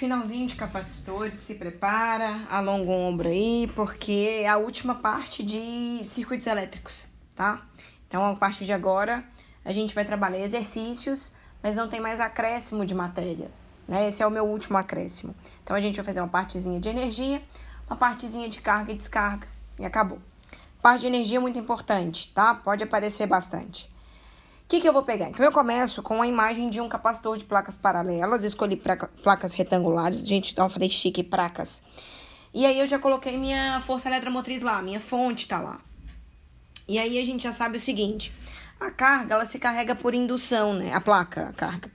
Finalzinho de capacitores, se prepara, alonga o ombro aí, porque é a última parte de circuitos elétricos, tá? Então, a partir de agora, a gente vai trabalhar exercícios, mas não tem mais acréscimo de matéria, né? Esse é o meu último acréscimo. Então, a gente vai fazer uma partezinha de energia, uma partezinha de carga e descarga, e acabou. Parte de energia é muito importante, tá? Pode aparecer bastante. O que eu vou pegar? Então, eu começo com a imagem de um capacitor de placas paralelas. Escolhi placas retangulares. Gente, eu falei chique, placas. E aí, eu já coloquei minha força eletromotriz lá. Minha fonte tá lá. E aí, a gente já sabe o seguinte. A carga, ela se carrega por indução, né? A placa, a carga.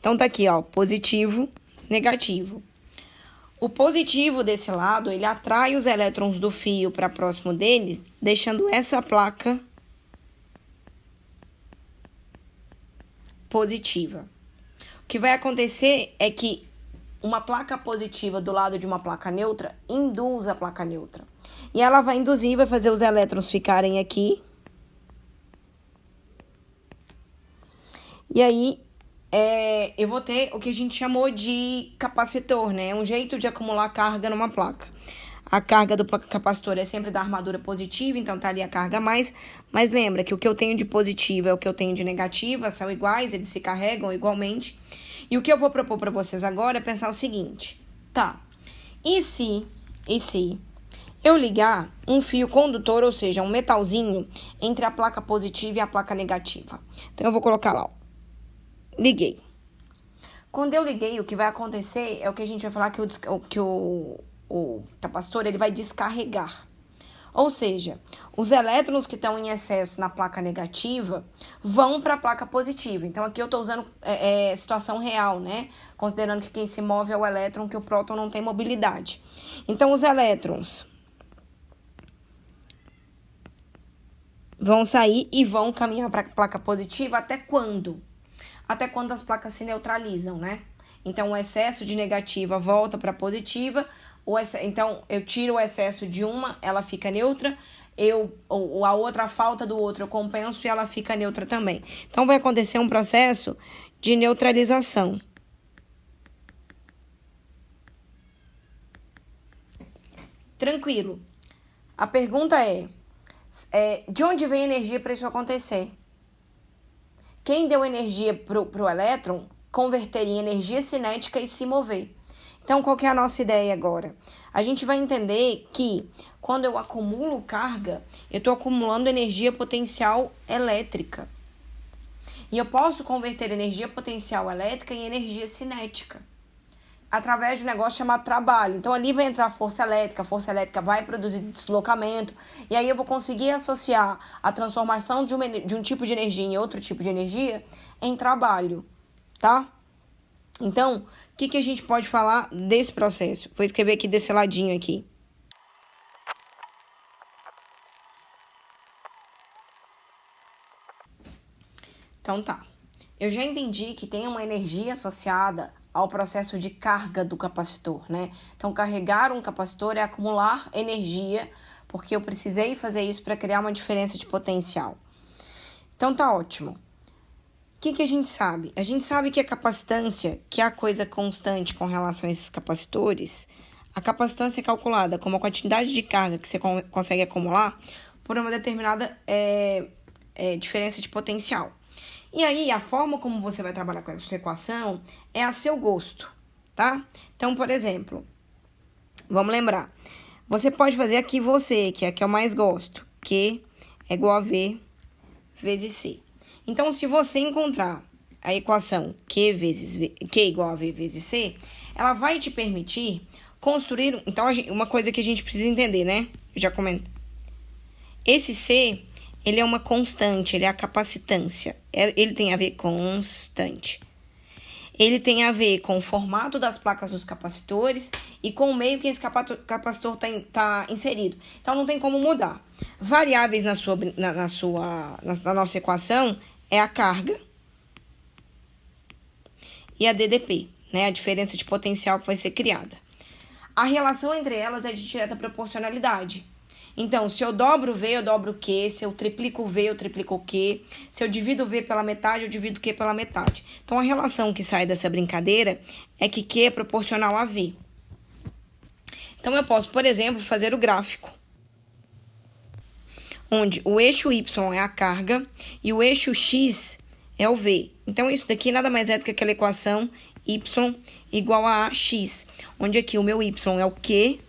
Então, tá aqui, ó. Positivo, negativo. O positivo desse lado, ele atrai os elétrons do fio para próximo dele, deixando essa placa positiva. O que vai acontecer é que uma placa positiva do lado de uma placa neutra induz a placa neutra. E ela vai induzir, vai fazer os elétrons ficarem aqui. E aí, eu vou ter o que a gente chamou de capacitor, né? Um jeito de acumular carga numa placa. A carga do capacitor é sempre da armadura positiva, então tá ali a carga a mais. Mas lembra que o que eu tenho de positivo é o que eu tenho de negativa, são iguais, eles se carregam igualmente. E o que eu vou propor para vocês agora é pensar o seguinte. Tá, e se eu ligar um fio condutor, ou seja, um metalzinho, entre a placa positiva e a placa negativa? Então, eu vou colocar lá, ó. Liguei. Quando eu liguei, o que vai acontecer é o que a gente vai falar que o capacitor ele vai descarregar. Ou seja, os elétrons que estão em excesso na placa negativa vão para a placa positiva. Então, aqui eu estou usando situação real, né? Considerando que quem se move é o elétron, que o próton não tem mobilidade. Então, os elétrons vão sair e vão caminhar para a placa positiva até quando? Até quando as placas se neutralizam, né? Então, o excesso de negativa volta para positiva. Então, eu tiro o excesso de uma, ela fica neutra. A outra, a falta do outro, eu compenso e ela fica neutra também. Então, vai acontecer um processo de neutralização. Tranquilo. A pergunta é de onde vem a energia para isso acontecer? Quem deu energia pro elétron converter em energia cinética e se mover. Então, qual que é a nossa ideia agora? A gente vai entender que quando eu acumulo carga, eu estou acumulando energia potencial elétrica. E eu posso converter energia potencial elétrica em energia cinética, através de um negócio chamado trabalho. Então, ali vai entrar a força elétrica vai produzir deslocamento, e aí eu vou conseguir associar a transformação de um tipo de energia em outro tipo de energia em trabalho, tá? Então, o que a gente pode falar desse processo? Vou escrever aqui desse ladinho aqui. Então, tá. Eu já entendi que tem uma energia associada ao processo de carga do capacitor, né? Então, carregar um capacitor é acumular energia, porque eu precisei fazer isso para criar uma diferença de potencial. Então, tá ótimo. O que a gente sabe? A gente sabe que a capacitância, que é a coisa constante com relação a esses capacitores, a capacitância é calculada como a quantidade de carga que você consegue acumular por uma determinada diferença de potencial. E aí, a forma como você vai trabalhar com essa equação é a seu gosto, tá? Então, por exemplo, vamos lembrar. Você pode fazer aqui que é a que eu mais gosto, Q é igual a V vezes C. Então, se você encontrar a equação Q igual a V vezes C, ela vai te permitir construir... Então, uma coisa que a gente precisa entender, né? Eu já comento. Esse C... ele é uma constante, ele é a capacitância. Ele tem a ver com constante. Ele tem a ver com o formato das placas dos capacitores e com o meio que esse capacitor está inserido. Então, não tem como mudar. Variáveis na nossa equação é a carga e a DDP, né? A diferença de potencial que vai ser criada. A relação entre elas é de direta proporcionalidade. Então, se eu dobro V, eu dobro Q. Se eu triplico V, eu triplico Q. Se eu divido V pela metade, eu divido Q pela metade. Então, a relação que sai dessa brincadeira é que Q é proporcional a V. Então, eu posso, por exemplo, fazer o gráfico, onde o eixo Y é a carga e o eixo X é o V. Então, isso daqui nada mais é do que aquela equação Y igual a X, onde aqui o meu Y é o Q,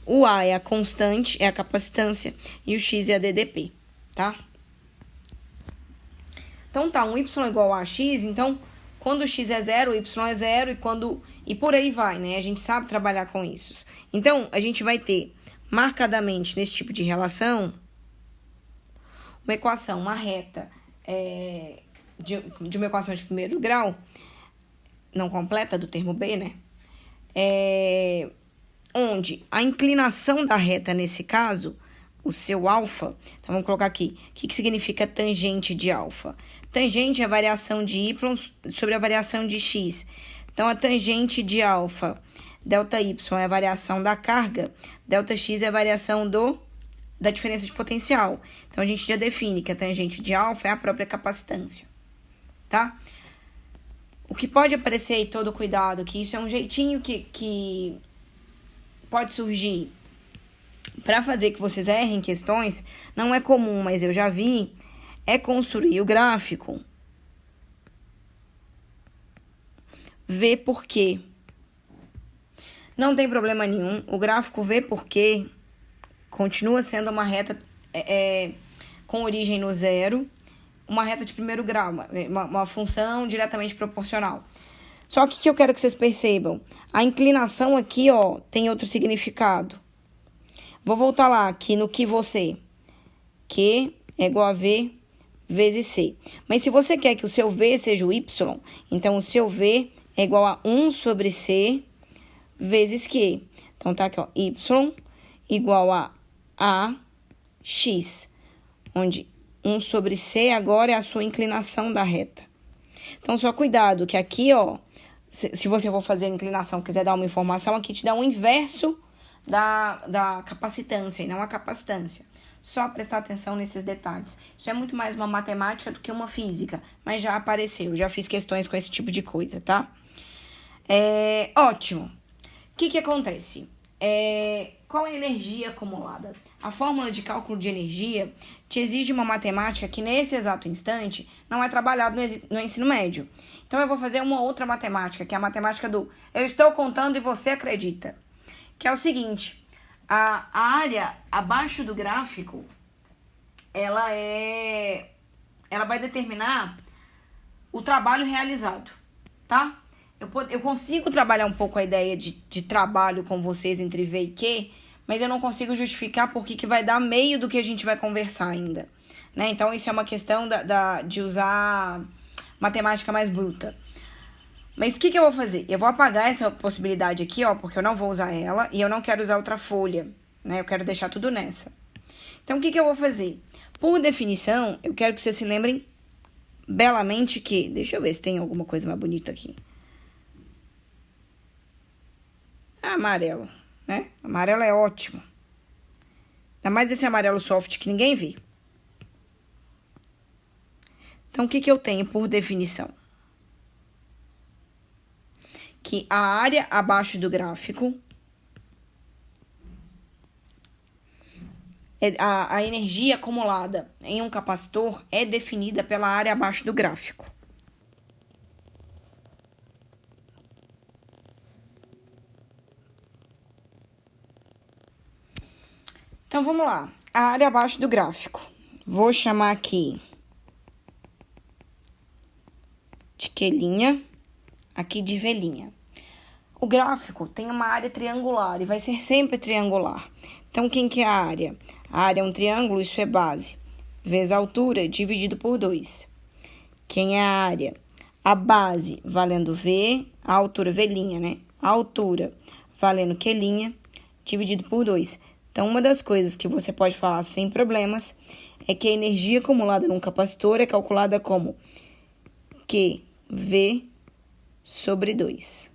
o A é a constante, é a capacitância, e o X é a DDP, tá? Então, tá, um Y igual a X, então, quando o X é zero, o Y é zero, e por aí vai, né? A gente sabe trabalhar com isso. Então, a gente vai ter, marcadamente, nesse tipo de relação, uma equação, uma reta de uma equação de primeiro grau, não completa, do termo B, né? Onde a inclinação da reta, nesse caso, o seu alfa, então vamos colocar aqui, o que significa tangente de alfa? Tangente é a variação de y sobre a variação de x. Então, a tangente de alfa, ΔY, é a variação da carga, ΔX é a variação da diferença de potencial. Então, a gente já define que a tangente de alfa é a própria capacitância, tá? O que pode aparecer aí, todo cuidado, que isso é um jeitinho que pode surgir para fazer que vocês errem questões, não é comum, mas eu já vi, é construir o gráfico, ver por quê. Não tem problema nenhum, o gráfico ver por quê continua sendo uma reta com origem no zero, uma reta de primeiro grau, uma função diretamente proporcional. Só que o que eu quero que vocês percebam, a inclinação aqui, ó, tem outro significado. Vou voltar lá aqui no que você. Q é igual a V vezes C. Mas se você quer que o seu V seja o Y, então o seu V é igual a 1 sobre C vezes Q. Então tá aqui, ó, Y igual a AX, onde 1 sobre C agora é a sua inclinação da reta. Então, só cuidado, que aqui, ó, se você for fazer a inclinação, quiser dar uma informação, aqui te dá um inverso da capacitância e não a capacitância. Só prestar atenção nesses detalhes. Isso é muito mais uma matemática do que uma física, mas já apareceu, já fiz questões com esse tipo de coisa, tá? Ótimo. O que acontece? Qual é a energia acumulada? A fórmula de cálculo de energia te exige uma matemática que, nesse exato instante, não é trabalhada no ensino médio. Então, eu vou fazer uma outra matemática, que é a matemática do eu estou contando e você acredita. Que é o seguinte, a área abaixo do gráfico, ela vai determinar o trabalho realizado, tá? Eu consigo trabalhar um pouco a ideia de trabalho com vocês entre V e Q, mas eu não consigo justificar por que vai dar meio do que a gente vai conversar ainda, né? Então, isso é uma questão de usar matemática mais bruta. Mas o que eu vou fazer? Eu vou apagar essa possibilidade aqui, ó, porque eu não vou usar ela e eu não quero usar outra folha, né? Eu quero deixar tudo nessa. Então, o que eu vou fazer? Por definição, eu quero que vocês se lembrem belamente que... Deixa eu ver se tem alguma coisa mais bonita aqui. Amarelo, né? Amarelo é ótimo. Ainda mais esse amarelo soft que ninguém vê. Então, o que eu tenho por definição? Que a área abaixo do gráfico, a energia acumulada em um capacitor é definida pela área abaixo do gráfico. Então, vamos lá. A área abaixo do gráfico. Vou chamar aqui de Q'linha, aqui de V'linha. O gráfico tem uma área triangular e vai ser sempre triangular. Então, quem que é a área? A área é um triângulo, isso é base, vezes a altura, dividido por 2. Quem é a área? A base valendo V, a altura V'linha, né? A altura valendo Q'linha, dividido por 2. Então, uma das coisas que você pode falar sem problemas é que a energia acumulada num capacitor é calculada como QV sobre 2.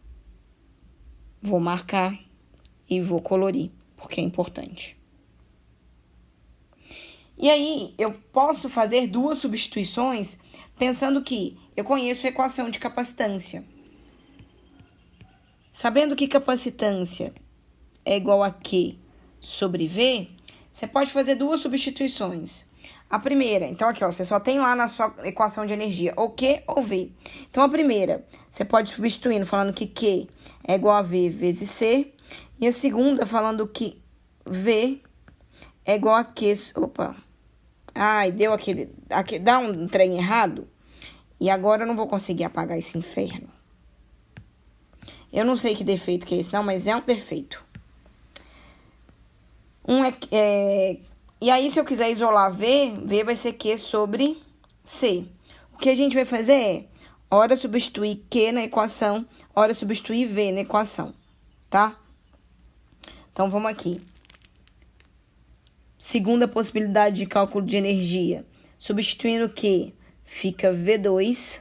Vou marcar e vou colorir, porque é importante. E aí, eu posso fazer duas substituições pensando que eu conheço a equação de capacitância. Sabendo que capacitância é igual a Q sobre V, você pode fazer duas substituições. A primeira, então aqui, ó, você só tem lá na sua equação de energia ou Q ou V. Então, a primeira, você pode substituindo falando que Q é igual a V vezes C. E a segunda, falando que V é igual a Q... Opa! Ai, deu aquele... Dá um trem errado. E agora eu não vou conseguir apagar esse inferno. Eu não sei que defeito que é esse, não, mas é um defeito. E aí, se eu quiser isolar V, V vai ser Q sobre C. O que a gente vai fazer é, ora substituir Q na equação, ora substituir V na equação, tá? Então, vamos aqui. Segunda possibilidade de cálculo de energia. Substituindo Q, fica V2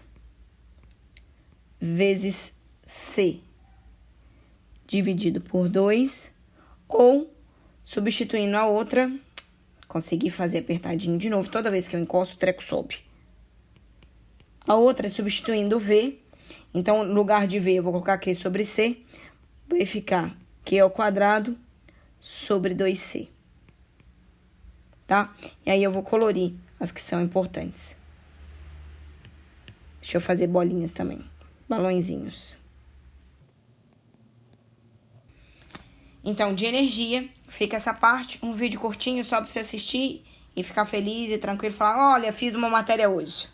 vezes C dividido por 2, ou substituindo a outra, consegui fazer apertadinho de novo, toda vez que eu encosto o treco sobe. A outra é substituindo V, então no lugar de V eu vou colocar Q sobre C, vai ficar Q ao quadrado sobre 2C. Tá? E aí eu vou colorir as que são importantes. Deixa eu fazer bolinhas também, balõezinhos. Então, de energia, fica essa parte, um vídeo curtinho só para você assistir e ficar feliz e tranquilo, falar, olha, fiz uma matéria hoje.